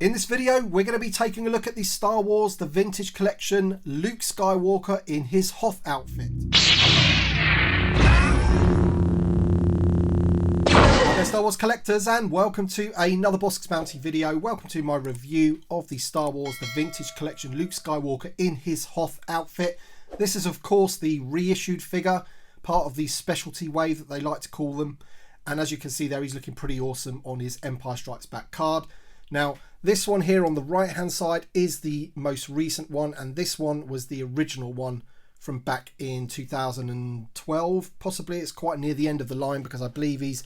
In this video, we're going to be taking a look at the Star Wars The Vintage Collection Luke Skywalker in his Hoth outfit. Hi there Star Wars collectors, and welcome to another Bossk's Bounty video. Welcome to my review of the Star Wars The Vintage Collection Luke Skywalker in his Hoth outfit. This is of course the reissued figure, part of the specialty wave that they like to call them. And as you can see there, he's looking pretty awesome on his Empire Strikes Back card. Now, this one here on the right hand side is the most recent one, and this one was the original one from back in 2012. Possibly it's quite near the end of the line because I believe he's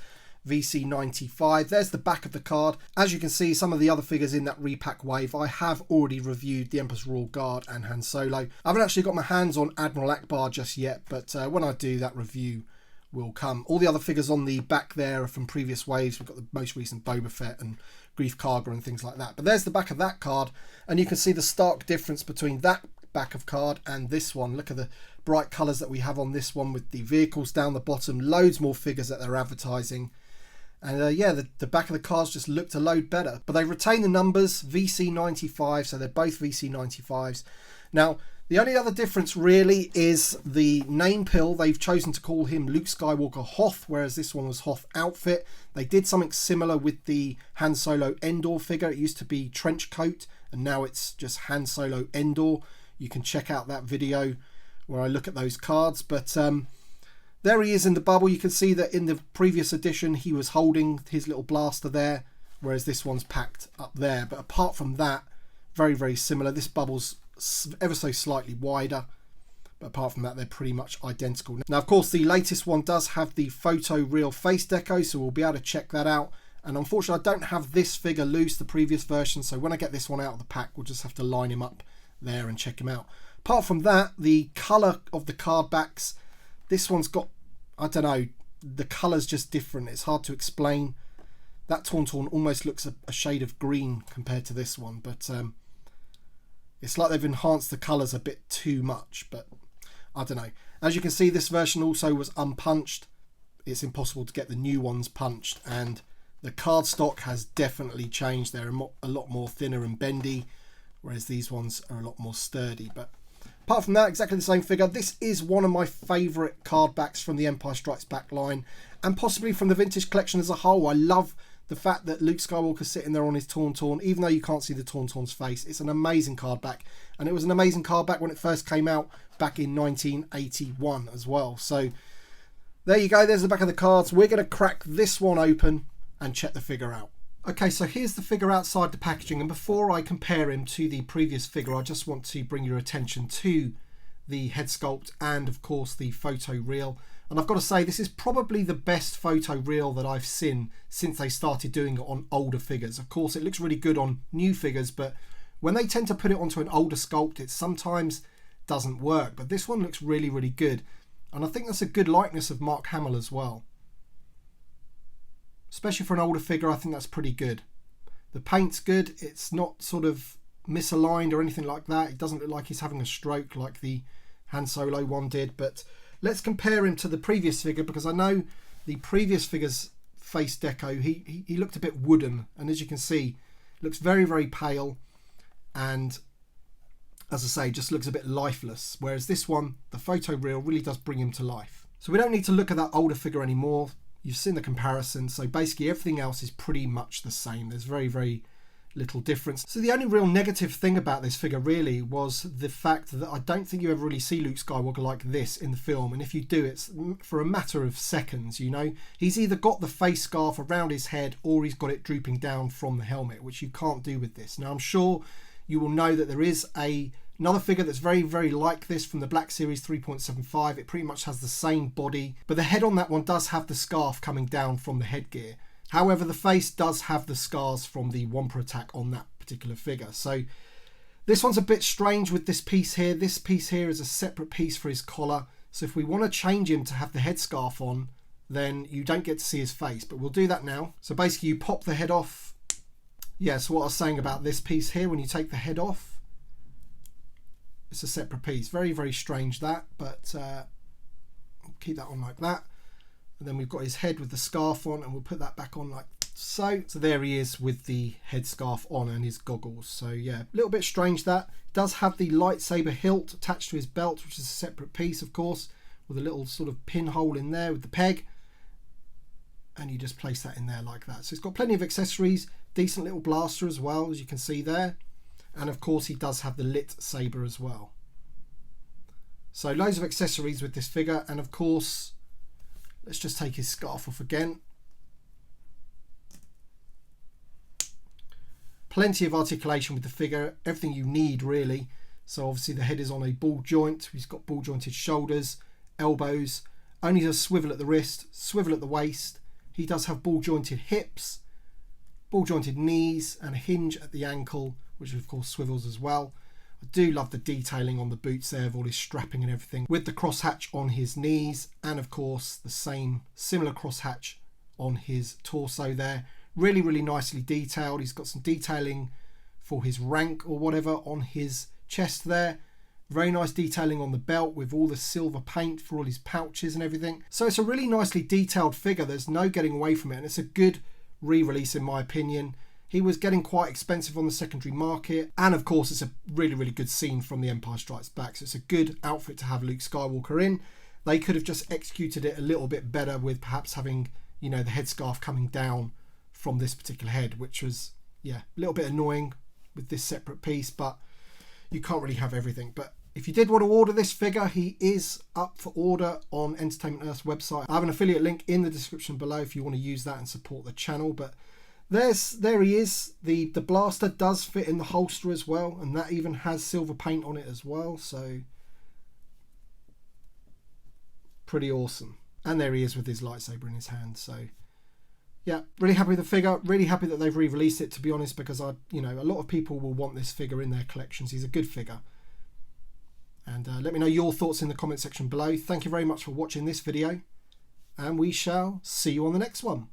VC95. There's the back of the card. As you can see, some of the other figures in that repack wave, I have already reviewed the Emperor's Royal Guard and Han Solo. I haven't actually got my hands on Admiral Akbar just yet, but when I do, that review will come. All the other figures on the back there are from previous waves. We've got the most recent Boba Fett and Grief Karga and things like that. But there's the back of that card, and you can see the stark difference between that back of card and this one. Look at the bright colours that we have on this one with the vehicles down the bottom, loads more figures that they're advertising. And yeah, the back of the cards just looked a load better. But they retain the numbers, VC95, so they're both VC95s. Now, the only other difference really is the name pill. They've chosen to call him Luke Skywalker Hoth, whereas this one was Hoth outfit. They did something similar with the Han Solo Endor figure. It used to be trench coat, and now it's just Han Solo Endor. You can check out that video where I look at those cards. But there he is in the bubble. You can see that in the previous edition he was holding his little blaster there, whereas this one's packed up there. But apart from that, very, very similar. This bubble's ever so slightly wider, but apart from that, they're pretty much identical. Now, of course, the latest one does have the photo real face deco, so we'll be able to check that out. And unfortunately, I don't have this figure loose, the previous version, so when I get this one out of the pack, we'll just have to line him up there and check him out. Apart from that, the colour of the card backs, this one's got, I don't know, the colour's just different. It's hard to explain. That Tauntaun almost looks a shade of green compared to this one, but it's like they've enhanced the colours a bit too much, but I don't know. As you can see, this version also was unpunched. It's impossible to get the new ones punched, and the cardstock has definitely changed. They're a lot more thinner and bendy, whereas these ones are a lot more sturdy. But apart from that, exactly the same figure. This is one of my favourite card backs from the Empire Strikes Back line, and possibly from the vintage collection as a whole. I love the fact that Luke Skywalker's sitting there on his Tauntaun, even though you can't see the Tauntaun's face. It's an amazing card back, and it was an amazing card back when it first came out back in 1981 as well. So there you go, there's the back of the cards. We're going to crack this one open and check the figure out. Okay, so here's the figure outside the packaging, and before I compare him to the previous figure, I just want to bring your attention to the head sculpt and of course the photo reel. And I've got to say, this is probably the best photo reel that I've seen since they started doing it on older figures. Of course, it looks really good on new figures, but when they tend to put it onto an older sculpt, it sometimes doesn't work. But this one looks really, really good. And I think that's a good likeness of Mark Hamill as well. Especially for an older figure, I think that's pretty good. The paint's good. It's not sort of misaligned or anything like that. It doesn't look like he's having a stroke like the Han Solo one did, but let's compare him to the previous figure, because I know the previous figure's face deco, he looked a bit wooden, and as you can see, looks very, very pale, and as I say, just looks a bit lifeless, whereas this one, the photo reel, really does bring him to life. So we don't need to look at that older figure anymore. You've seen the comparison, so basically everything else is pretty much the same. There's very, very little difference. So the only real negative thing about this figure really was the fact that I don't think you ever really see Luke Skywalker like this in the film, and if you do, it's for a matter of seconds, you know. He's either got the face scarf around his head or he's got it drooping down from the helmet, which you can't do with this. Now, I'm sure you will know that there is another figure that's very, very like this from the Black Series 3.75. It pretty much has the same body, but the head on that one does have the scarf coming down from the headgear. However, the face does have the scars from the Wampa attack on that particular figure. So this one's a bit strange with this piece here. This piece here is a separate piece for his collar. So if we want to change him to have the headscarf on, then you don't get to see his face, but we'll do that now. So basically you pop the head off. Yeah, so what I was saying about this piece here, when you take the head off, it's a separate piece. Very, very strange that, but keep that on like that. And then we've got his head with the scarf on, and we'll put that back on like So there he is with the headscarf on and his goggles. So yeah, a little bit strange that. Does have the lightsaber hilt attached to his belt, which is a separate piece, of course, with a little sort of pinhole in there with the peg. And you just place that in there like that. So it's got plenty of accessories, decent little blaster as well, as you can see there. And of course he does have the lit saber as well. So loads of accessories with this figure. And of course, let's just take his scarf off again. Plenty of articulation with the figure, everything you need really. So obviously the head is on a ball joint. He's got ball jointed shoulders, elbows, only a swivel at the wrist, swivel at the waist. He does have ball jointed hips, ball jointed knees, and a hinge at the ankle, which of course swivels as well. I do love the detailing on the boots there, of all his strapping and everything, with the crosshatch on his knees, and of course the same similar crosshatch on his torso there. Really, really nicely detailed. He's got some detailing for his rank or whatever on his chest there. Very nice detailing on the belt with all the silver paint for all his pouches and everything. So it's a really nicely detailed figure. There's no getting away from it, and it's a good re-release in my opinion. He was getting quite expensive on the secondary market, and of course it's a really, really good scene from The Empire Strikes Back. So it's a good outfit to have Luke Skywalker in. They could have just executed it a little bit better with perhaps having, you know, the headscarf coming down from this particular head, which was, yeah, a little bit annoying with this separate piece, but you can't really have everything. But if you did want to order this figure, he is up for order on Entertainment Earth's website. I have an affiliate link in the description below if you want to use that and support the channel. But there he is. The blaster does fit in the holster as well, and that even has silver paint on it as well, so pretty awesome. And there he is with his lightsaber in his hand. So yeah, really happy with the figure. Really happy that they've re-released it, to be honest, because a lot of people will want this figure in their collections. He's a good figure. And let me know your thoughts in the comment section below. Thank you very much for watching this video, and we shall see you on the next one.